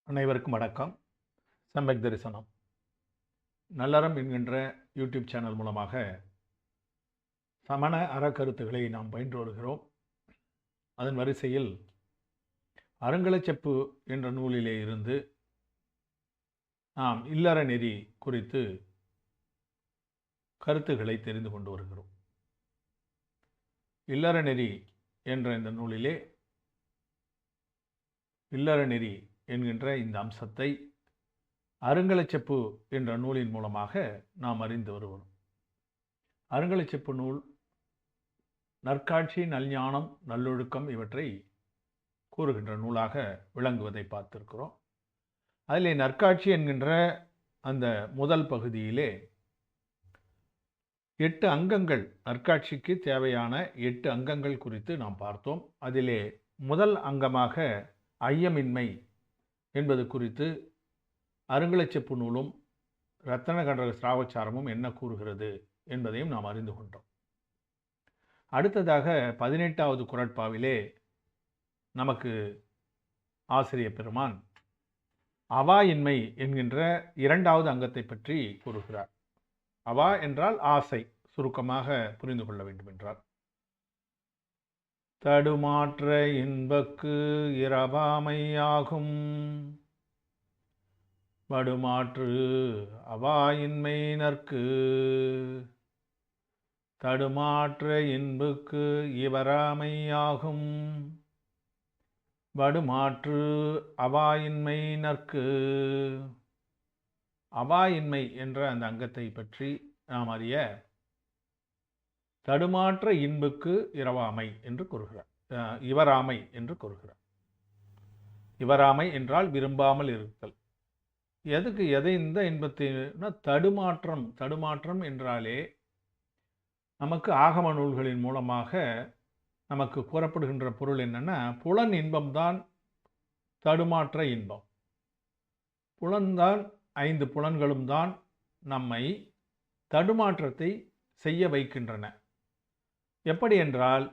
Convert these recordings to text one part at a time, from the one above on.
அனைவருக்கும் வணக்கம். சம்பக் தரிசனம் நல்லறம் என்கின்ற யூடியூப் சேனல் மூலமாக சமண அறக்கருத்துக்களை நாம் பயின்று வருகிறோம். அதன் வரிசையில் அறங்கலச்செப்பு என்ற நூலிலே இருந்து நாம் இல்லற நெறி குறித்து கருத்துக்களை தெரிந்து கொண்டு வருகிறோம். இல்லற நெறி என்ற இந்த நூலிலே இல்லற நெறி என்கின்ற இந்த அம்சத்தை அறங்கலச்செப்பு என்ற நூலின் மூலமாக நாம் அறிந்து வருவோம். அறங்கலச்செப்பு நூல் நற்காட்சி, நல்ஞானம், நல்லொழுக்கம் இவற்றை கூறுகின்ற நூலாக விளங்குவதை பார்த்திருக்கிறோம். அதிலே நற்காட்சி என்கின்ற அந்த முதல் பகுதியிலே 8 அங்கங்கள், நற்காட்சிக்கு தேவையான 8 அங்கங்கள் குறித்து நாம் பார்த்தோம். அதிலே முதல் அங்கமாக ஐயமின்மை என்பது குறித்து அறங்கலச்செப்பு நூலும் ரத்தனகண்டக ஸ்ராவச்சாரமும் என்ன கூறுகிறது என்பதையும் நாம் அறிந்து கொண்டோம். அடுத்ததாக 18வது குறட்பாவிலே நமக்கு ஆசிரிய பெருமான் அவாயின்மை என்கின்ற 2வது அங்கத்தை பற்றி கூறுகிறார். அவா என்றால் ஆசை, சுருக்கமாக புரிந்து கொள்ள வேண்டும் என்றால் தடுமாற்ற இன்பக்கு இரவாமையாகும் வடுமாற்று அவாயின்மை நற்கு தடுமாற்ற இன்புக்கு இவராமையாகும் வடுமாற்று அவாயின்மை நற்கு. அவாயின்மை என்ற அந்த அங்கத்தை பற்றி நாம் அறிய தடுமாற்ற இன்புக்கு இரவாமை என்று கூறுகிறார், இவராமை என்று கூறுகிறார். இவராமை என்றால் விரும்பாமல் இருத்தல். எதை இந்த இன்பத்தினா தடுமாற்றம். தடுமாற்றம் என்றாலே நமக்கு ஆகம நூல்களின் மூலமாக நமக்கு கூறப்படுகின்ற பொருள் என்னன்னா, புலன் இன்பம்தான் தடுமாற்ற இன்பம். புலன்தான், 5 புலன்களும் தான் நம்மை தடுமாற்றத்தை செய்ய வைக்கின்றன. எப்படி என்றால்,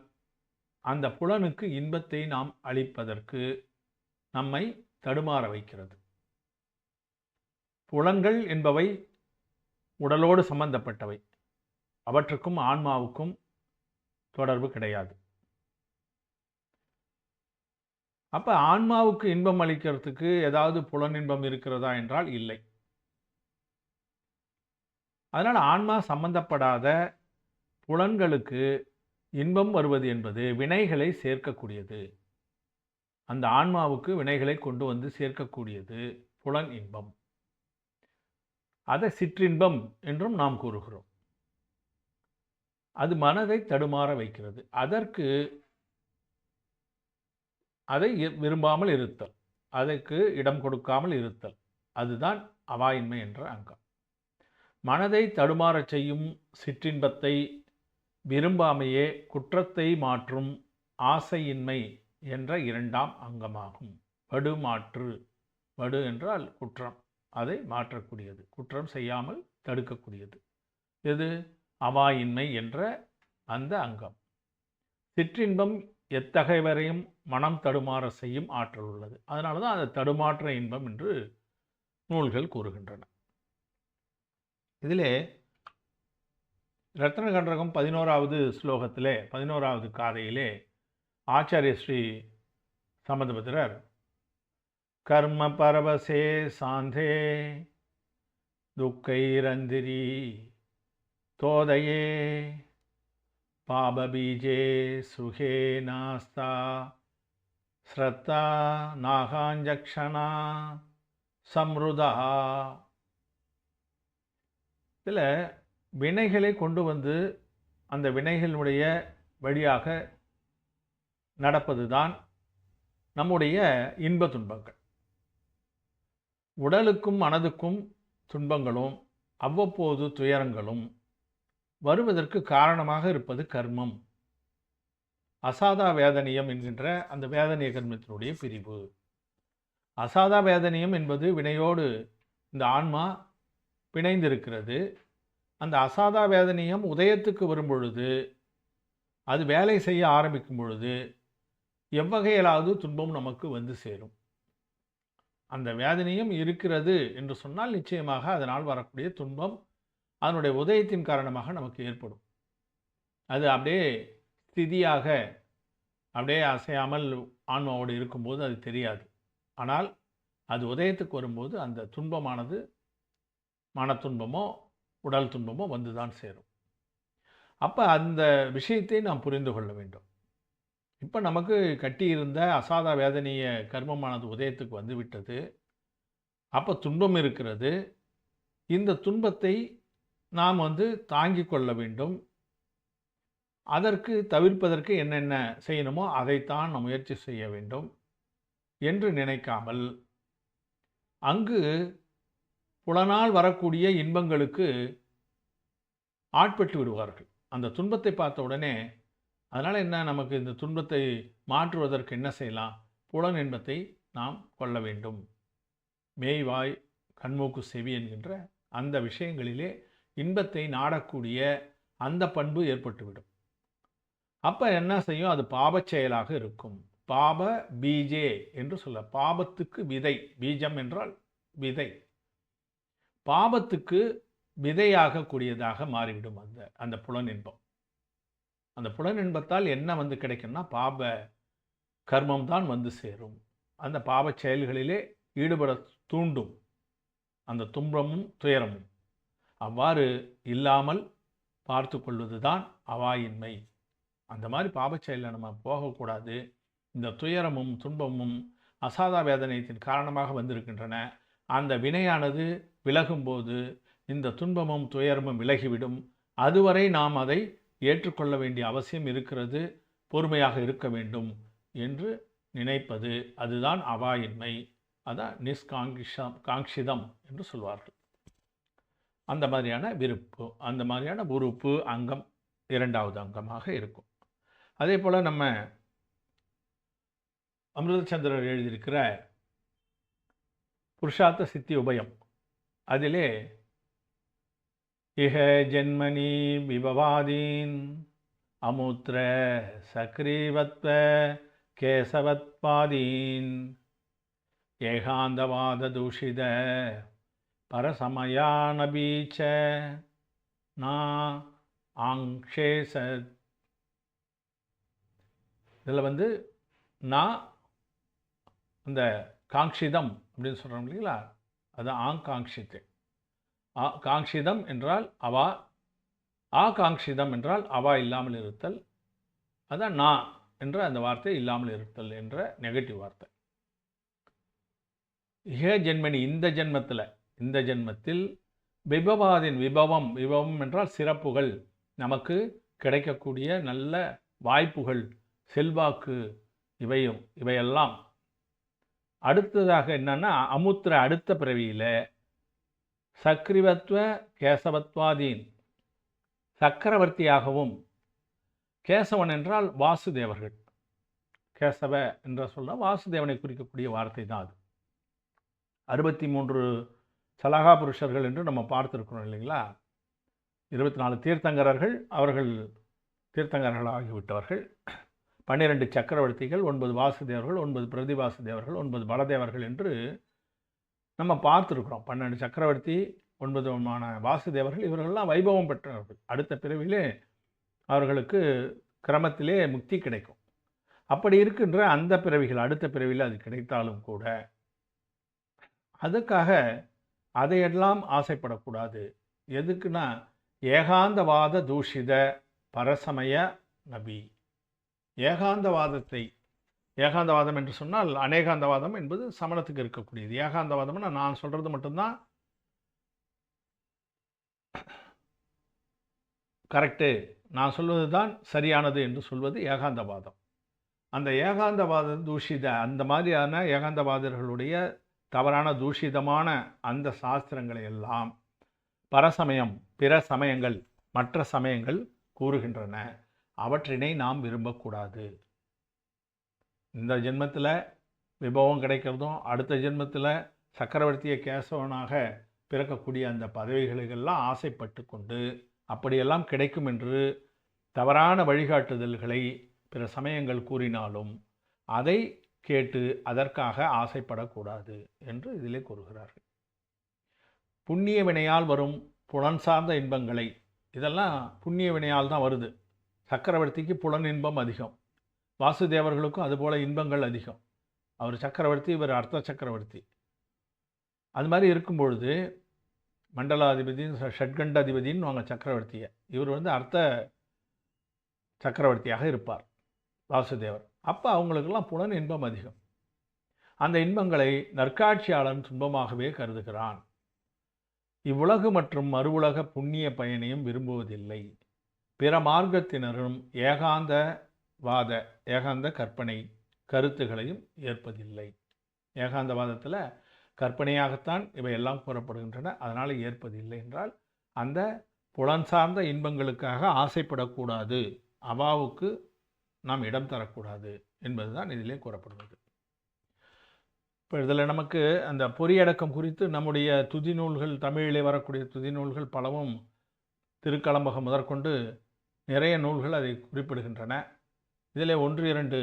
அந்த புலனுக்கு இன்பத்தை நாம் அளிப்பதற்கு நம்மை தடுமாற வைக்கிறது. புலன்கள் என்பவை உடலோடு சம்பந்தப்பட்டவை, அவற்றுக்கும் ஆன்மாவுக்கும் தொடர்பு கிடையாது. அப்ப ஆன்மாவுக்கு இன்பம் அளிக்கிறதுக்கு ஏதாவது புலன் இன்பம் இருக்கிறதா என்றால் இல்லை. அதனால் ஆன்மா சம்பந்தப்படாத புலன்களுக்கு இன்பம் வருவது என்பது வினைகளை சேர்க்கக்கூடியது. அந்த ஆன்மாவுக்கு வினைகளை கொண்டு வந்து சேர்க்கக்கூடியது புலன் இன்பம். அதை சிற்றின்பம் என்றும் நாம் கூறுகிறோம். அது மனதை தடுமாற வைக்கிறது. அதற்கு அதை விரும்பாமல் இருத்தல், அதற்கு இடம் கொடுக்காமல் இருத்தல், அதுதான் அவாயின்மை என்ற அங்கம். மனதை தடுமாறச் செய்யும் சிற்றின்பத்தை விரும்பாமையே குற்றத்தை மாற்றும் ஆசையின்மை என்ற 2ஆம் அங்கமாகும். வடுமாற்று, வடு என்றால் குற்றம், அதை மாற்றக்கூடியது, குற்றம் செய்யாமல் தடுக்கக்கூடியது. எது? அவாயின்மை என்ற அந்த அங்கம். சிற்றின்பம் எத்தகையவரையும் மனம் தடுமாற செய்யும் ஆற்றல் உள்ளது. அதனால தான் அது தடுமாற்ற இன்பம் என்று நூல்கள் கூறுகின்றன. இதிலே ரத்னகண்டகம் 11வது ஸ்லோகத்திலே, 11வது காதையிலே ஆச்சாரிய ஸ்ரீ சம்பந்தபத்திரர் கர்ம பரவசே சாந்தே துக்கைரந்திரி தோதையே பாபபீஜே சுகே நாஸ்தா ஸ்ரத்தா நாகாஞ்சக்ஷனா சம்ருதா. இதில் வினைகளை கொண்டு வந்து அந்த வினைகளுடைய வழியாக நடப்பது தான் நம்முடைய இன்ப துன்பங்கள். உடலுக்கும் மனதுக்கும் துன்பங்களும் அவ்வப்போது துயரங்களும் வருவதற்கு காரணமாக இருப்பது கர்மம். அசாதா வேதனியம் என்கின்ற அந்த வேதனிய கர்மத்தினுடைய பிரிவு. அசாதா வேதனியம் என்பது வினையோடு இந்த ஆன்மா பிணைந்திருக்கிறது. அந்த அசாதா வேதனியம் உதயத்துக்கு வரும்பொழுது, அது வேலை செய்ய ஆரம்பிக்கும் பொழுது எவ்வகையிலாவது துன்பம் நமக்கு வந்து சேரும். அந்த வேதனையும் இருக்கிறது என்று சொன்னால் நிச்சயமாக அதனால் வரக்கூடிய துன்பம் அதனுடைய உதயத்தின் காரணமாக நமக்கு ஏற்படும். அது அப்படியே ஸ்திதியாக அப்படியே அசையாமல் ஆன்மாவோடு இருக்கும்போது அது தெரியாது. ஆனால் அது உதயத்துக்கு வரும்போது அந்த துன்பமானது மனத்துன்பமோ உடல் துன்பமோ வந்து தான் சேரும். அப்போ அந்த விஷயத்தை நாம் புரிந்து கொள்ள வேண்டும். இப்போ நமக்கு கட்டியிருந்த அசாத வேதனைய கர்மமானது உதயத்துக்கு வந்துவிட்டது. அப்போ துன்பம் இருக்கிறது. இந்த துன்பத்தை நாம் தாங்கிக் கொள்ள வேண்டும். அதற்கு தவிர்ப்பதற்கு என்னென்ன செய்யணுமோ அதைத்தான் நாம் முயற்சி செய்ய வேண்டும் என்று நினைக்காமல், அங்கு புலனால் வரக்கூடிய இன்பங்களுக்கு ஆட்பட்டு விடுவார்கள். அந்த துன்பத்தை பார்த்த உடனே, அதனால் என்ன, நமக்கு இந்த துன்பத்தை மாற்றுவதற்கு என்ன செய்யலாம்? புலன் இன்பத்தை நாம் கொள்ள வேண்டும். மேய்வாய் கண்மூக்கு செவி என்கின்ற அந்த விஷயங்களிலே இன்பத்தை நாடக்கூடிய அந்த பண்பு ஏற்பட்டுவிடும். அப்போ என்ன செய்யும்? அது பாபச் செயலாக இருக்கும். பாப பீஜே என்று சொல்ல, பாபத்துக்கு விதை, பீஜம் என்றால் விதை, பாபத்துக்கு விதையாக கூடியதாக மாறிவிடும் அந்த புலன் இன்பம். அந்த புலன் இன்பத்தால் என்ன கிடைக்கும்னா பாப கர்மம் தான் சேரும். அந்த பாப செயல்களிலே ஈடுபட தூண்டும் அந்த துன்பமும் துயரமும். அவ்வாறு இல்லாமல் பார்த்து கொள்வது தான் அவாயின்மை. அந்த மாதிரி பாபச் செயலில் நம்ம போகக்கூடாது. இந்த துயரமும் துன்பமும் அசாதா வேதனையத்தின் காரணமாக வந்திருக்கின்றன. அந்த வினையானது விலகும்போது இந்த துன்பமும் துயரமும் விலகிவிடும். அதுவரை நாம் அதை ஏற்றுக்கொள்ள வேண்டிய அவசியம் இருக்கிறது. பொறுமையாக இருக்க வேண்டும் என்று நினைப்பது, அதுதான் அவாயின்மை. அதான் காங்கிதம் என்று சொல்வார்கள். அந்த மாதிரியான விருப்பு, அந்த மாதிரியான உறுப்பு அங்கம் இரண்டாவது அங்கமாக இருக்கும். அதே போல் நம்ம அமிர்தச்சந்திரர் எழுதியிருக்கிற புருஷார்த்த சித்தி உபயம், அதிலே இஹ ஜென்மனி விபவாதீன் அமுத்திர சக்ரீவத்வ கேசவத்பாதீன் ஏகாந்தவாத தூஷித பரசமயானபீச்ச நா ஆங்ஷேசத். இதில் நான் அந்த காங்ஷிதம் அப்படின்னு சொல்கிறோம் இல்லைங்களா, அது ஆங்காங்ஷித்து. காங்ஷிதம் என்றால் அவா, ஆகாங்ஷிதம் என்றால் அவா இல்லாமல் இருத்தல். அதான் நான் என்ற அந்த வார்த்தை இல்லாமல் இருத்தல் என்ற நெகட்டிவ் வார்த்தை. ஏ ஜென்மனி, இந்த ஜென்மத்தில் விபவாதின், விபவம் என்றால் சிறப்புகள், நமக்கு கிடைக்கக்கூடிய நல்ல வாய்ப்புகள், செல்வாக்கு, இவையெல்லாம். அடுத்ததாக என்னன்னா அமுத்திர, அடுத்த பிறவியில் சக்ரிவத்வ கேசவத்வாதீன், சக்கரவர்த்தியாகவும், கேசவன் என்றால் வாசுதேவர்கள், கேசவ என்ற சொல்ல வாசுதேவனை குறிக்கக்கூடிய வார்த்தை தான் அது. 63 சலகா புருஷர்கள் என்று நம்ம பார்த்துருக்கிறோம் இல்லைங்களா. 24 தீர்த்தங்கரர்கள், அவர்கள் தீர்த்தங்கரர்கள் ஆகிவிட்டவர்கள். 12 சக்கரவர்த்திகள், 9 வாசுதேவர்கள், 9 பிரதிவாசுதேவர்கள், 9 பலதேவர்கள் என்று நம்ம பார்த்துருக்குறோம். 12 சக்கரவர்த்தி, 9 விதமான வாசுதேவர்கள், இவர்கள்லாம் வைபவம் பெற்றவர்கள். அடுத்த பிறவிலே அவர்களுக்கு கிரமத்திலே முக்தி கிடைக்கும். அப்படி இருக்கின்ற அந்த பிறவிகள், அடுத்த பிறவியில் அது கிடைத்தாலும் கூட அதுக்காக அதையெல்லாம் ஆசைப்படக்கூடாது. எதுக்குன்னா ஏகாந்தவாத தூஷித பரசமய நபி. ஏகாந்தவாதம் என்று சொன்னால் அநேகாந்தவாதம் என்பது சமணத்துக்கு இருக்கக்கூடியது. ஏகாந்தவாதம்னா நான் சொல்கிறது மட்டும்தான் கரெக்டு, நான் சொல்வது தான் சரியானது என்று சொல்வது ஏகாந்தவாதம். அந்த ஏகாந்தவாத தூஷித, அந்த மாதிரியான ஏகாந்தவாதர்களுடைய தவறான தூஷிதமான அந்த சாஸ்திரங்களை எல்லாம் பரசமயம், பிற சமயங்கள், மற்ற சமயங்கள் கூறுகின்றன. அவற்றினை நாம் விரும்பக்கூடாது. இந்த ஜென்மத்தில் விபவம் கிடைக்கிறதும், அடுத்த ஜென்மத்தில் சக்கரவர்த்திய கேசவனாக பிறக்கக்கூடிய அந்த பதவிகளுக்கெல்லாம் ஆசைப்பட்டு கொண்டு அப்படியெல்லாம் கிடைக்கும் என்று தவறான வழிகாட்டுதல்களை பிற சமயங்கள் கூறினாலும் அதை கேட்டு அதற்காக ஆசைப்படக்கூடாது என்று இதிலே கூறுகிறார்கள். புண்ணிய வினையால் வரும் புலன் சார்ந்த இன்பங்களை, இதெல்லாம் புண்ணிய வினையால் தான் வருது. சக்கரவர்த்திக்கு புலன் இன்பம் அதிகம், வாசுதேவர்களுக்கும் அதுபோல் இன்பங்கள் அதிகம். அவர் சக்கரவர்த்தி, இவர் அர்த்த சக்கரவர்த்தி. அது மாதிரி இருக்கும் பொழுது மண்டலாதிபதினு ஷட்கண்டாதிபதினு வாங்க சக்கரவர்த்தியை, இவர் அர்த்த சக்கரவர்த்தியாக இருப்பார் வாசுதேவர். அப்போ அவங்களுக்கெல்லாம் புலன் இன்பம் அதிகம். அந்த இன்பங்களை நற்காட்சியாளன் துன்பமாகவே கருதுகிறான். இவ்வுலகு மற்றும் மறுவுலக புண்ணிய பயனையும் விரும்புவதில்லை. பிற மார்க்கத்தினரும் ஏகாந்த கற்பனை கருத்துகளையும் ஏற்பதில்லை. ஏகாந்தவாதத்தில் கற்பனையாகத்தான் இவையெல்லாம் கூறப்படுகின்றன, அதனால் ஏற்பதில்லை என்றால் அந்த புலன் சார்ந்த இன்பங்களுக்காக ஆசைப்படக்கூடாது, அவாவுக்கு நாம் இடம் தரக்கூடாது என்பதுதான் இதிலே கூறப்படுவது. இப்போ இதில் நமக்கு அந்த பொறியடக்கம் குறித்து நம்முடைய துதி நூல்கள், தமிழிலே வரக்கூடிய துதி நூல்கள் பலவும், திருக்கலம்பகம் முதற்கொண்டு நிறைய நூல்கள் அதை குறிப்பிடுகின்றன. இதில் 1-2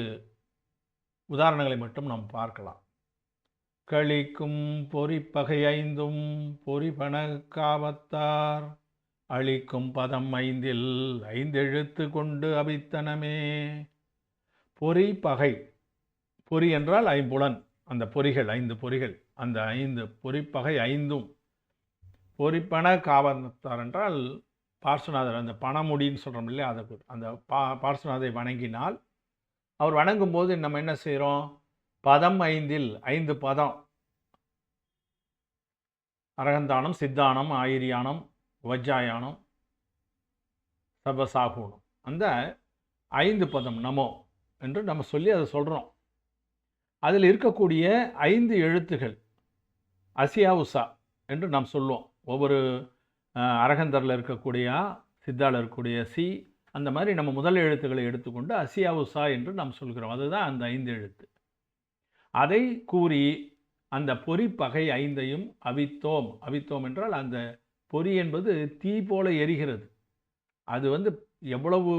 உதாரணங்களை மட்டும் நாம் பார்க்கலாம். களிக்கும் பொறிப்பகை 5ம் பொறிபண காவத்தார் அளிக்கும் பதம் 5ல் 5 எழுத்து கொண்டு அபித்தனமே. பொறிப்பகை, பொறி என்றால் ஐம்புலன், அந்த பொறிகள் 5 பொறிகள், அந்த 5 பொறிப்பகை 5ம் பொறிப்பண காவத்தார் என்றால் பார்சுநாதர், அந்த பணமுடின்னு சொல்கிறோம் இல்லையா, அதற்கு அந்த பார்சுநாதை வணங்கினால், அவர் வணங்கும்போது நம்ம என்ன செய்கிறோம், பதம் 5ல் 5 பதம், அரகந்தானம், சித்தானம், ஆயிரியானம், வஜ்ஜாயானம், சபசாகூனம், அந்த 5 பதம் நமோ என்று நம்ம சொல்லி அதை சொல்கிறோம். அதில் இருக்கக்கூடிய 5 எழுத்துகள் அசியா உஷா என்று நாம் சொல்லுவோம். ஒவ்வொரு அரகந்தரில் இருக்கக்கூடிய சித்தாவில் இருக்கக்கூடிய சி, அந்த மாதிரி நம்ம முதல் எழுத்துக்களை எடுத்துக்கொண்டு அசியா உஷா என்று நாம் சொல்கிறோம். அதுதான் அந்த 5 எழுத்து. அதை கூறி அந்த பொறிப்பகை 5ஐயும் அவித்தோம். அவித்தோம் என்றால் அந்த பொறி என்பது தீ போல எரிகிறது. அது எவ்வளவு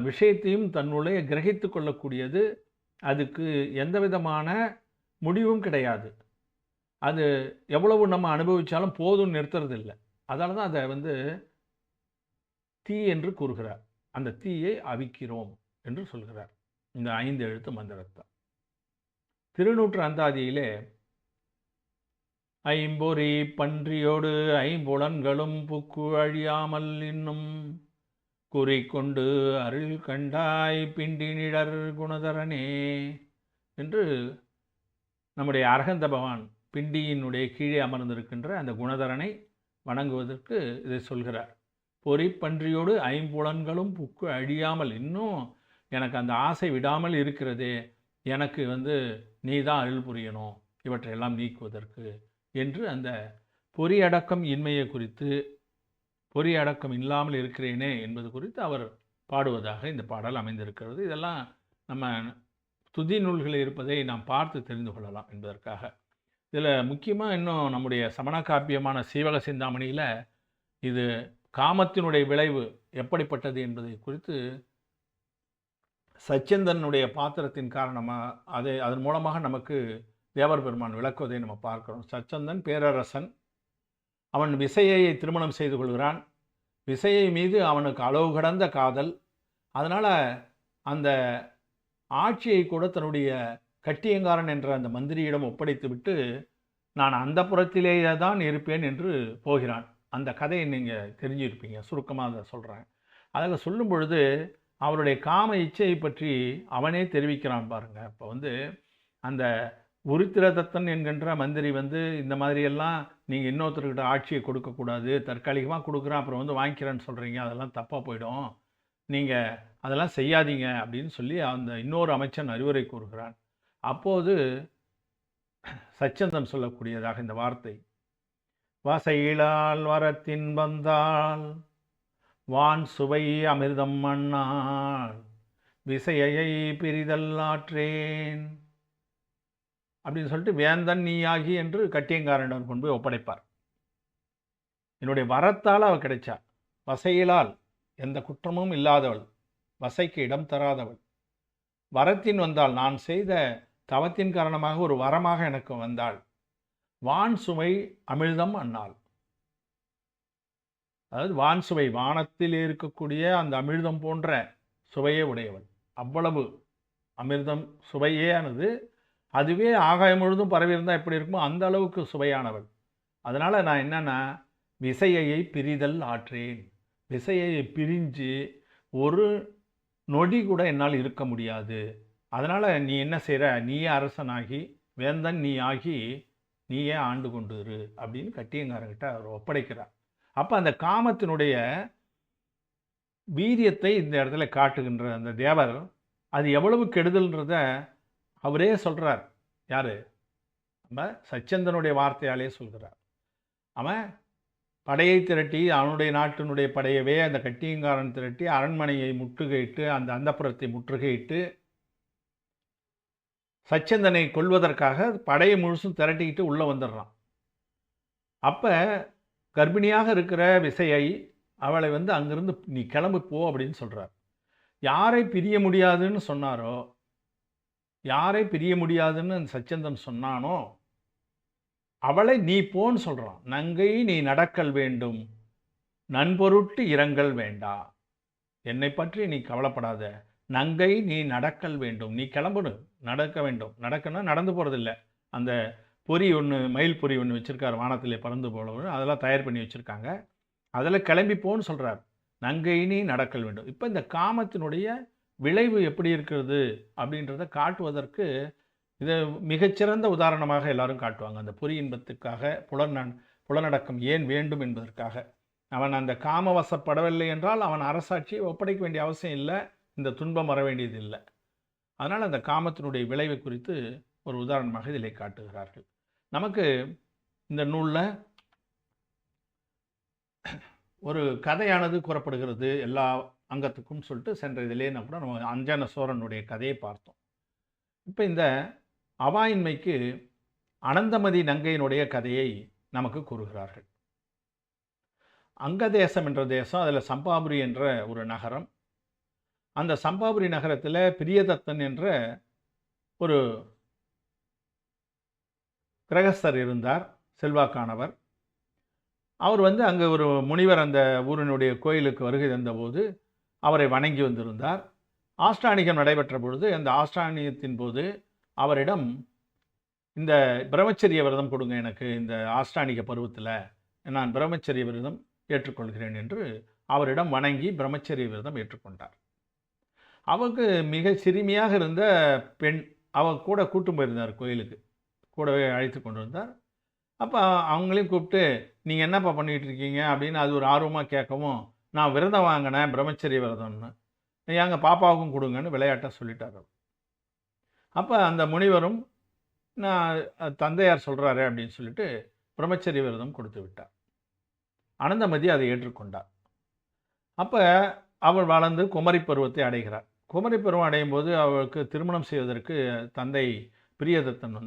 விஷயத்தையும் தன்னுடைய கிரகித்து கொள்ளக்கூடியது. அதுக்கு எந்த விதமான முடிவும் கிடையாது. அது எவ்வளவு நம்ம அனுபவித்தாலும் போதும் நிறுத்துறது இல்லை. அதனால தான் அதை தீ என்று கூறுகிறார். அந்த தீயை அவிக்கிறோம் என்று சொல்கிறார் இந்த 5 எழுத்து மந்திரத்தை. திருநூற்று அந்தாதியிலே ஐம்பொறி பன்றியோடு ஐம்புலன்களும் புக்கு அழியாமல் இன்னும் குறி கொண்டு அருள் கண்டாய் பிண்டினிடர் குணதரனே என்று நம்முடைய அரகந்த பகவான் பிண்டியினுடைய கீழே அமர்ந்திருக்கின்ற அந்த குணதரனை வணங்குவதற்கு இதை சொல்கிறார். பொறி பன்றியோடு ஐம்புலன்களும் புக்கு அழியாமல், இன்னும் எனக்கு அந்த ஆசை விடாமல் இருக்கிறதே, எனக்கு நீ தான் அருள் புரியணும் இவற்றையெல்லாம் நீக்குவதற்கு என்று அந்த பொறியடக்கம் இன்மையை குறித்து, பொறியடக்கம் இல்லாமல் இருக்கிறேனே என்பது குறித்து அவர் பாடுவதாக இந்த பாடல் அமைந்திருக்கிறது. இதெல்லாம் நம்ம துதி நூல்களில் இருப்பதை நாம் பார்த்து தெரிந்து கொள்ளலாம் என்பதற்காக. இதில் முக்கியமாக இன்னும் நம்முடைய சமண காப்பியமான சீவக சிந்தாமணியில் இது காமத்தினுடைய விளைவு எப்படிப்பட்டது என்பதை குறித்து சச்சந்தனுடைய பாத்திரத்தின் காரணமாக அதன் மூலமாக நமக்கு தேவர் பெருமான் விளக்குவதை நம்ம பார்க்கிறோம். சச்சந்தன் பேரரசன், அவன் விசையை திருமணம் செய்து கொள்கிறான். விசையை மீது அவனுக்கு அளவு கடந்த காதல். அதனால் அந்த ஆட்சியை கூட தன்னுடைய கட்டியங்காரன் என்ற அந்த மந்திரியிடம் ஒப்படைத்து விட்டு நான் அந்த புறத்திலேயே தான் இருப்பேன் என்று போகிறான். அந்த கதையை நீங்கள் தெரிஞ்சிருப்பீங்க, சுருக்கமாக அதை சொல்கிறேன். அதை சொல்லும் பொழுது அவருடைய காம இச்சையை பற்றி அவனே தெரிவிக்கிறான் பாருங்கள். இப்போ அந்த உருத்திரதத்தன் என்கின்ற மந்திரி இந்த மாதிரியெல்லாம் நீங்கள் இன்னொருத்தர்கிட்ட ஆட்சியை கொடுக்கக்கூடாது, தற்காலிகமாக கொடுக்குறான் அப்புறம் வாங்கிக்கிறேன்னு சொல்கிறீங்க, அதெல்லாம் தப்பாக போயிடும், நீங்கள் அதெல்லாம் செய்யாதீங்க அப்படின்னு சொல்லி அந்த இன்னொரு அமைச்சன் அறிவுரை கூறுகிறான். அப்போது சச்சந்தன் சொல்லக்கூடியதாக இந்த வார்த்தை, வசையிலால் வரத்தின் வந்தால் வான் சுவை அமிர்தம் மண்ணால் விசையை பிரிதல் ஆற்றேன் அப்படின்னு சொல்லிட்டு வேந்தன் நீயாகி என்று கட்டியங்காரனிடம் கொண்டு போய் ஒப்படைப்பார். என்னுடைய வரத்தால் அவள் கிடைச்சா, வசையிலால் எந்த குற்றமும் இல்லாதவள், வசைக்கு இடம் தராதவள், வரத்தின் வந்தால் நான் செய்த தவத்தின் காரணமாக ஒரு வரமாக எனக்கு வந்தாள். வான் சுவை அமிழ்தம் அன்னாள். அதாவது வான் சுவை, வானத்தில் இருக்கக்கூடிய அந்த அமிழ்தம் போன்ற சுவையே உடையவள். அவ்வளவு அமிர்தம் சுவையேயானது, அதுவே ஆகாயம் முழுதும் பரவி இருந்தால் எப்படி இருக்குமோ அந்த அளவுக்கு சுவையானவள். அதனால் நான் என்னன்னா, விசையை பிரிதல் ஆற்றேன். விசையை பிரிஞ்சு ஒரு நொடி கூட என்னால் இருக்க முடியாது. அதனால் நீ என்ன செய்கிற, நீயே அரசனாகி வேந்தன் நீ ஆகி நீயே ஆண்டு கொண்டு இரு அப்படின்னு கட்டியங்காரங்கிட்ட அவர் ஒப்படைக்கிறார். அப்போ அந்த காமத்தினுடைய வீரியத்தை இந்த இடத்துல காட்டுகின்ற அந்த தேவர் அது எவ்வளவு கெடுதல்ன்றத அவரே சொல்கிறார். யார்? நம்ம சச்சந்தனுடைய வார்த்தையாலே சொல்கிறார். அவன் படையை திரட்டி, அவனுடைய நாட்டினுடைய படையவே அந்த கட்டியங்காரன் திரட்டி அரண்மனையை முற்றுகையிட்டு, அந்த அந்தப்புறத்தை முற்றுகையிட்டு சச்சந்தனை கொல்வதற்காக படையை முழுசும் திரட்டிக்கிட்டு உள்ளே வந்துடுறான். அப்போ கர்ப்பிணியாக இருக்கிற விசையை அவளை அங்கிருந்து நீ கிளம்பு போ அப்படின்னு சொல்கிறார். யாரை பிரிய முடியாதுன்னு சொன்னாரோ, யாரை பிரிய முடியாதுன்னு சச்சந்தன் சொன்னானோ அவளை நீ போன்னு சொல்கிறான். நங்கை நீ நடக்கல் வேண்டும், நண்பொருட்டு இரங்கல் வேண்டா. என்னை பற்றி நீ கவலைப்படாத, நங்கை நீ நடக்கல் வேண்டும், நீ கிளம்பணும், நடக்க வேண்டும். நடக்கணும்னா நடந்து போகிறதில்ல. அந்த பொறி ஒன்று, மயில் பொறி ஒன்று வச்சுருக்கார், வானத்திலே பறந்து போல, அதெல்லாம் தயார் பண்ணி வச்சுருக்காங்க. அதில் கிளம்பி போன்னு சொல்கிறார். நங்கை நீ நடக்கல் வேண்டும். இப்போ இந்த காமத்தினுடைய விளைவு எப்படி இருக்கிறது அப்படின்றத காட்டுவதற்கு இதை மிகச்சிறந்த உதாரணமாக எல்லாரும் காட்டுவாங்க. அந்த பொறி இன்பத்துக்காக புலனடக்கம் ஏன் வேண்டும் என்பதற்காக. அவன் அந்த காமவசப்படவில்லை என்றால் அவன் அரசாட்சியை ஒப்படைக்க வேண்டிய அவசியம் இல்லை, இந்த துன்பம் வர வேண்டியது இல்லை. அதனால் அந்த காமத்தினுடைய விளைவு குறித்து ஒரு உதாரணமாக இதில் காட்டுகிறார்கள். நமக்கு இந்த நூலில் ஒரு கதையானது கூறப்படுகிறது எல்லா அங்கத்துக்கும் சொல்லிட்டு சென்ற இதிலே கூட நம்ம அஞ்சன சோரனுடைய கதையை பார்த்தோம். இப்போ இந்த அவாயின்மைக்கு அனந்தமதி நங்கையினுடைய கதையை நமக்கு கூறுகிறார்கள். அங்கதேசம் என்ற தேசம், அதில் சம்பாபுரி என்ற ஒரு நகரம். அந்த சம்பாபுரி நகரத்தில் பிரியதத்தன் என்ற ஒரு கிரகஸ்தர் இருந்தார், செல்வாக்கானவர். அவர் அங்கே ஒரு முனிவர் அந்த ஊரினுடைய கோயிலுக்கு வருகை தந்தபோது அவரை வணங்கி வந்திருந்தார். ஆஷ்டானிகம் நடைபெற்ற பொழுது அந்த ஆஷ்டானிகத்தின் போது அவரிடம் இந்த பிரம்மச்சரிய விரதம் கொடுங்க, எனக்கு இந்த ஆஷ்டானிக பருவத்தில் நான் பிரம்மச்சரிய விரதம் ஏற்றுக்கொள்கிறேன் என்று அவரிடம் வணங்கி பிரம்மச்சரிய விரதம் ஏற்றுக்கொண்டார். அவருக்கு மிக சிறுமியாக இருந்த பெண், அவர் கூட கூட்டு போயிருந்தார், கோயிலுக்கு கூடவே அழைத்து கொண்டு வந்தார். அப்போ அவங்களையும் கூப்பிட்டு நீங்கள் என்னப்பா பண்ணிகிட்டு இருக்கீங்க அப்படின்னு அது ஒரு ஆர்வமாக கேட்கவும், நான் விரதம் வாங்கினேன் பிரம்மச்சரிய விரதம்னு, எங்கள் பாப்பாவுக்கும் கொடுங்கன்னு விளையாட்டாக சொல்லிட்டார். அப்போ அந்த முனிவரும் நான் தந்தையார் சொல்கிறாரு அப்படின்னு சொல்லிட்டு பிரம்மச்சரிய விரதம் கொடுத்து விட்டார். அனந்தமதி அதை ஏற்றுக்கொண்டார். அப்போ அவள் வளர்ந்து குமரி பருவத்தை அடைகிறார். குமரி பருவம் அடையும் போது அவளுக்கு திருமணம் செய்வதற்கு தந்தை பிரியதத்தன்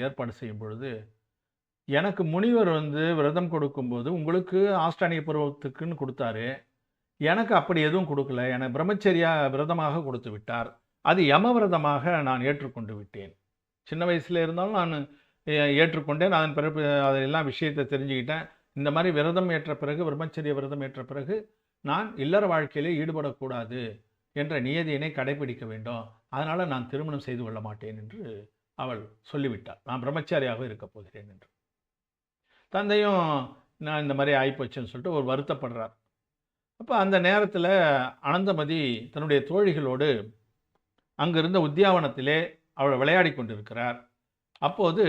ஏற்பாடு செய்யும் பொழுது, எனக்கு முனிவர் விரதம் கொடுக்கும்போது உங்களுக்கு ஆஷ்டானிக பருவத்துக்குன்னு கொடுத்தாரு, எனக்கு அப்படி எதுவும் கொடுக்கல, எனக்கு பிரம்மச்சரியா விரதமாக கொடுத்து விட்டார், அது யமவிரதமாக நான் ஏற்றுக்கொண்டு விட்டேன். சின்ன வயசில் இருந்தாலும் நான் ஏற்றுக்கொண்டேன். அதன் பிறகு அதெல்லாம் விஷயத்தை தெரிஞ்சுக்கிட்டேன். இந்த மாதிரி விரதம் ஏற்ற பிறகு, பிரம்மச்சரிய விரதம் ஏற்ற பிறகு நான் இல்லற வாழ்க்கையிலே ஈடுபடக்கூடாது என்ற நியதியினை கடைபிடிக்க வேண்டும், அதனால் நான் திருமணம் செய்து கொள்ள மாட்டேன் என்று அவள் சொல்லிவிட்டாள். நான் பிரம்மச்சாரியாக இருக்கப் போகிறேன் என்று. தந்தையும் நான் இந்த மாதிரி ஆகிப்போச்சுன்னு சொல்லிட்டு ஒரு வருத்தப்படுறார். அப்போ அந்த நேரத்தில் அனந்தமதி தன்னுடைய தோழிகளோடு அங்கிருந்த உத்தியாவனத்திலே அவள் விளையாடி கொண்டிருக்கிறார். அப்போது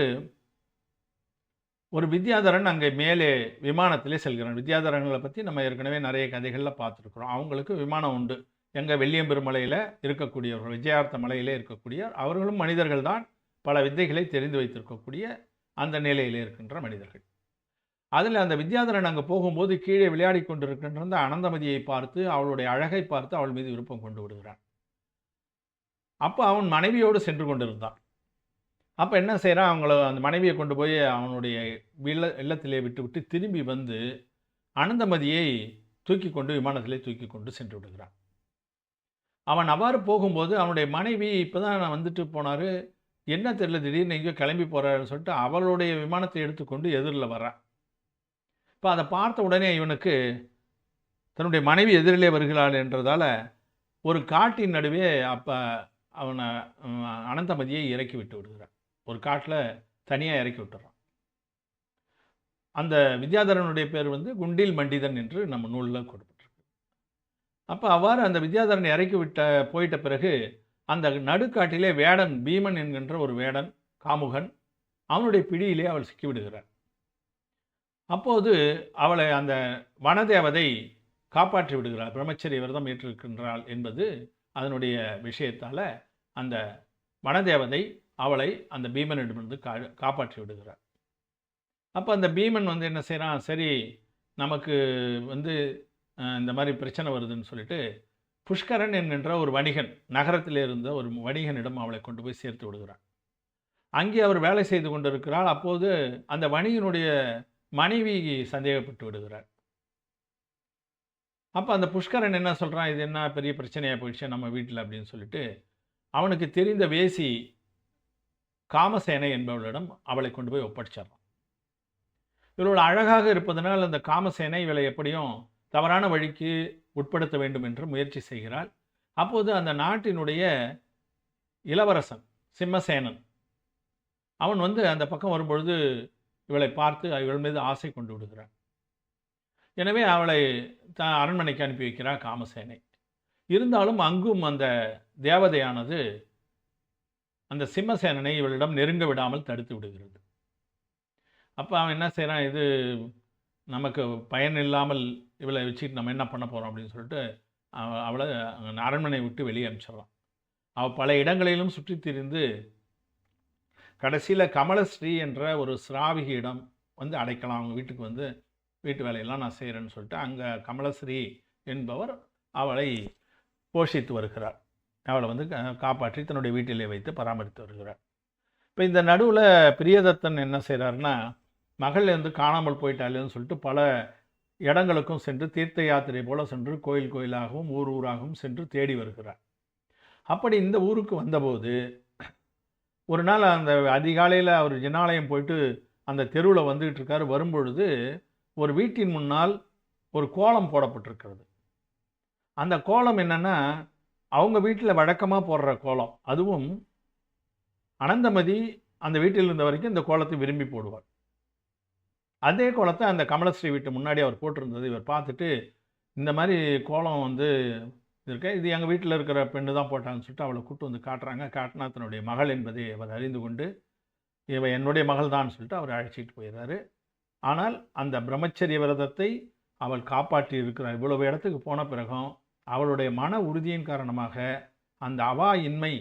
ஒரு வித்யாதரன் அங்கே மேலே விமானத்திலே செல்கிறான். வித்யாதரன்களை பற்றி நம்ம ஏற்கனவே நிறைய கதைகளில் பார்த்துருக்குறோம். அவங்களுக்கு விமானம் உண்டு. எங்கள் வெள்ளியம்பெருமலையில் இருக்கக்கூடியவர்கள், விஜயார்த்த மலையிலே இருக்கக்கூடிய அவர்களும் மனிதர்கள் தான், பல வித்தைகளை தெரிந்து வைத்திருக்கக்கூடிய அந்த நிலையிலே இருக்கின்ற மனிதர்கள். அதில் அந்த வித்யாதரன் அங்கே போகும்போது கீழே விளையாடி கொண்டிருக்கின்ற அனந்தமதியை பார்த்து, அவளுடைய அழகை பார்த்து அவள் மீது விருப்பம் கொண்டு விடுகிறான். அப்போ அவன் மனைவியோடு சென்று கொண்டிருந்தான். அப்போ என்ன செய்கிறான், அவங்கள அந்த மனைவியை கொண்டு போய் அவனுடைய இல்லத்திலே விட்டு திரும்பி அனந்தமதியை தூக்கி கொண்டு விமானத்திலே தூக்கி கொண்டு சென்று விடுகிறான். அவன் அவ்வாறு போகும்போது அவனுடைய மனைவி இப்போ தான் நான் போனார், என்ன தெரியல திடீர்னு எங்கேயோ கிளம்பி போறாருன்னு சொல்லிட்டு அவளுடைய விமானத்தை எடுத்துக்கொண்டு எதிரில் வர்றான். இப்போ அதை பார்த்த உடனே இவனுக்கு தன்னுடைய மனைவி எதிரிலே வருகிறாள் என்றதால ஒரு காட்டின் நடுவே அப்போ அவனை அனந்தமதியை இறக்கி விட்டு விடுகிறான். ஒரு காட்டில் தனியாக இறக்கி விட்டுறான். அந்த வித்யாதரனுடைய பேர் வந்து குண்டில் மண்டிதன் என்று நம்ம நூலில் கொடுப்பட்டிருக்கு. அப்போ அவ்வாறு அந்த வித்யாதரன் இறக்கி போயிட்ட பிறகு அந்த நடுக்காட்டிலே வேடன் பீமன் என்கின்ற ஒரு வேடன் காமுகன் அவனுடைய பிடியிலே அவள் சிக்கிவிடுகிறார். அப்போது அவளை அந்த வனதேவதை காப்பாற்றி விடுகிறாள். பிரம்மச்சரிய விரதம் ஏற்றிருக்கின்றாள் என்பது அதனுடைய விஷயத்தால் அந்த வனதேவதை அவளை அந்த பீமனிடமிருந்து காப்பாற்றி விடுகிறார். அப்போ அந்த பீமன் வந்து என்ன செய்கிறான், சரி நமக்கு வந்து இந்த மாதிரி பிரச்சனை வருதுன்னு சொல்லிட்டு புஷ்கரன் என்கின்ற ஒரு வணிகன், நகரத்தில் இருந்த ஒரு வணிகனிடம் அவளை கொண்டு போய் சேர்த்து விடுகிறான். அங்கே அவர் வேலை செய்து கொண்டிருக்கிறாள். அப்போது அந்த வணிகனுடைய மனைவி சந்தேகப்பட்டு விடுகிறார். அப்போ அந்த புஷ்கரன் என்ன சொல்கிறான், இது என்ன பெரிய பிரச்சனையாக போயிடுச்சு நம்ம வீட்டில் அப்படின்னு சொல்லிட்டு அவனுக்கு தெரிந்த வேசி காமசேனை என்பவளிடம் அவளை கொண்டு போய் ஒப்படைச்சிடறான். இவளோட அழகாக இருப்பதனால் அந்த காமசேனை இவளை எப்படியும் தவறான வழிக்கு உட்படுத்த வேண்டும் என்று முயற்சி செய்கிறாள். அப்போது அந்த நாட்டினுடைய இளவரசன் சிம்மசேனன் அவன் வந்து அந்த பக்கம் வரும்பொழுது இவளை பார்த்து இவள் மீது ஆசை கொண்டு விடுகிறான். எனவே அவளை அரண்மனைக்கு அனுப்பி வைக்கிறார் காமசேனை. இருந்தாலும் அங்கும் அந்த தேவதையானது அந்த சிம்மசேனனை இவளிடம் நெருங்க விடாமல் தடுத்து விடுகிறது. அப்போ அவன் என்ன செய்கிறான், இது நமக்கு பயன் இல்லாமல் இவளை வச்சுட்டு நம்ம என்ன பண்ண போகிறோம் அப்படின்னு சொல்லிட்டு அவளை அரண்மனை விட்டு வெளியே அனுப்பிச்சிடறான். அவள் பல இடங்களிலும் சுற்றி திரிந்து கடைசியில் கமலஸ்ரீ என்ற ஒரு சிராவிகியிடம் வந்து அடைக்கலாம். அவங்க வீட்டுக்கு வந்து வீட்டு வேலையெல்லாம் நான் செய்கிறேன்னு சொல்லிட்டு அங்கே கமலஸ்ரீ என்பவர் அவளை போஷித்து வருகிறார். அவளை வந்து காப்பாற்றி தன்னுடைய வீட்டிலே வைத்து பராமரித்து வருகிறார். இப்போ இந்த நடுவில் பிரியதத்தன் என்ன செய்கிறாருன்னா, மகள் வந்து காணாமல் போயிட்டாலேன்னு சொல்லிட்டு பல இடங்களுக்கும் சென்று தீர்த்த யாத்திரை போல சென்று கோயில் கோயிலாகவும் ஊர் ஊராகவும் சென்று தேடி வருகிறார். அப்படி இந்த ஊருக்கு வந்தபோது ஒரு நாள் அந்த அதிகாலையில் அவர் ஜினாலயம் போயிட்டு அந்த தெருவில் வந்துக்கிட்டு இருக்காரு. வரும்பொழுது ஒரு வீட்டின் முன்னால் ஒரு கோலம் போடப்பட்டிருக்கிறது. அந்த கோலம் என்னென்னா, அவங்க வீட்டில் வழக்கமாக போடுற கோலம். அதுவும் அனந்தமதி அந்த வீட்டில் இருந்த வரைக்கும் இந்த கோலத்தை விரும்பி போடுவார். அதே கோலத்தை அந்த கமலஸ்ரீ வீட்டு முன்னாடி அவர் போட்டிருந்தது இவர் பார்த்துட்டு, இந்த மாதிரி கோலம் வந்து இருக்க, இது எங்கள் வீட்டில் இருக்கிற பெண்ணு தான் போட்டாங்கன்னு சொல்லிட்டு அவளை கூப்பிட்டு வந்து காட்டுறாங்க. காட்டினா தன்னுடைய மகள் என்பதை அவர் அறிந்து கொண்டு, இவ என்னுடைய மகள் தான் சொல்லிட்டு அவர் அழைச்சிட்டு போயிடுறாரு. ஆனால் அந்த பிரம்மச்சரிய விரதத்தை அவள் காப்பாற்றி இருக்கிறார். இவ்வளவு இடத்துக்கு போன பிறகும் அவளுடைய மன உறுதியின் காரணமாக அந்த இன்மை,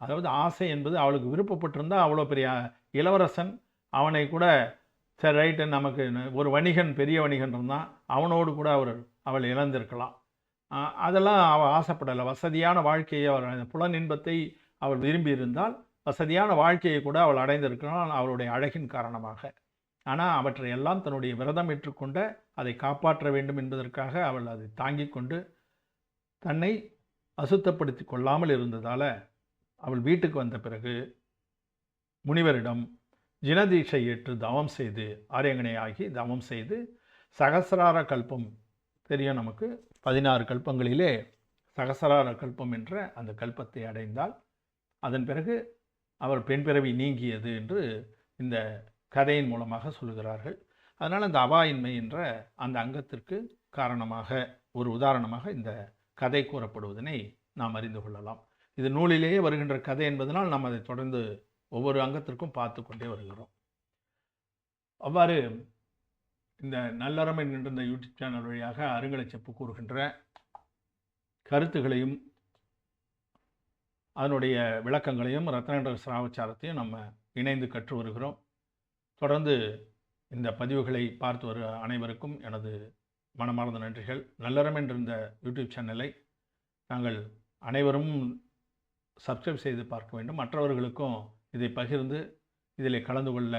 அதாவது ஆசை என்பது அவளுக்கு விருப்பப்பட்டிருந்தால் அவ்வளோ பெரிய இளவரசன் அவனை கூட சரி ரைட்டு நமக்கு ஒரு வணிகன், பெரிய வணிகன் இருந்தான், அவனோடு கூட அவள் இழந்திருக்கலாம். அதெல்லாம் அவள் ஆசைப்படலை. வசதியான வாழ்க்கையை அவள் புலன் இன்பத்தை அவள் விரும்பி இருந்தால் வசதியான வாழ்க்கையை கூட அவள் அடைந்திருக்கிறாள் அவளுடைய அழகின் காரணமாக. ஆனால் அவற்றை எல்லாம் தன்னுடைய விரதம் ஏற்றுக்கொண்ட அதை காப்பாற்ற வேண்டும் என்பதற்காக அவள் அதை தாங்கி கொண்டு தன்னை அசுத்தப்படுத்தி கொள்ளாமல் இருந்ததால் அவள் வீட்டுக்கு வந்த பிறகு முனிவரிடம் ஜினதீட்சை ஏற்று தவம் செய்து ஆரியங்கனையாகி தவம் செய்து சகசிரார கல்பம் தெரியும் நமக்கு, 16 கல்பங்களிலே சகசிரார கல்பம் என்ற அந்த கல்பத்தை அடைந்தால் அதன் பிறகு அவர் பெண் பிறவி நீங்கியது என்று இந்த கதையின் மூலமாக சொல்கிறார்கள். அதனால் அந்த இன்மை என்ற அந்த அங்கத்திற்கு காரணமாக ஒரு உதாரணமாக இந்த கதை கூறப்படுவதனை நாம் அறிந்து கொள்ளலாம். இது நூலிலேயே வருகின்ற கதை என்பதனால் நாம் அதை தொடர்ந்து ஒவ்வொரு அங்கத்திற்கும் பார்த்து கொண்டே வருகிறோம். அவ்வாறு இந்த நல்லறம் என்கின்ற இந்த யூடியூப் சேனல் வழியாக அருங்கலைச்செப்பு கூறுகின்ற கருத்துகளையும் அதனுடைய விளக்கங்களையும் ரத்னேந்திர சிராவச்சாரத்தையும் நம்ம இணைந்து கற்று வருகிறோம். தொடர்ந்து இந்த பதிவுகளை பார்த்து வரும் அனைவருக்கும் எனது மனமார்ந்த நன்றிகள். நல்லறம் என்ற இந்த யூடியூப் சேனலை நாங்கள் அனைவரும் சப்ஸ்கிரைப் செய்து பார்க்க வேண்டும். மற்றவர்களுக்கும் இதை பகிர்ந்து இதில் கலந்து கொள்ள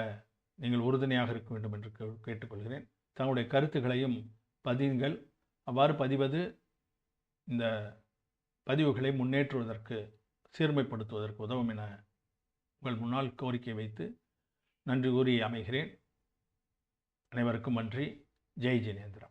நீங்கள் உறுதுணையாக இருக்க வேண்டும் என்று கேட்டுக்கொள்கிறேன். தங்களுடைய கருத்துக்களையும் பதியுங்கள். அவ்வாறு பதிவது இந்த பதிவுகளை முன்னேற்றுவதற்கு, சீர்மைப்படுத்துவதற்கு உதவும் என உங்கள் முன்னால் கோரிக்கை வைத்து நன்றி கூறி அமைகிறேன். அனைவருக்கும் நன்றி. ஜெய் ஜினேந்திரா.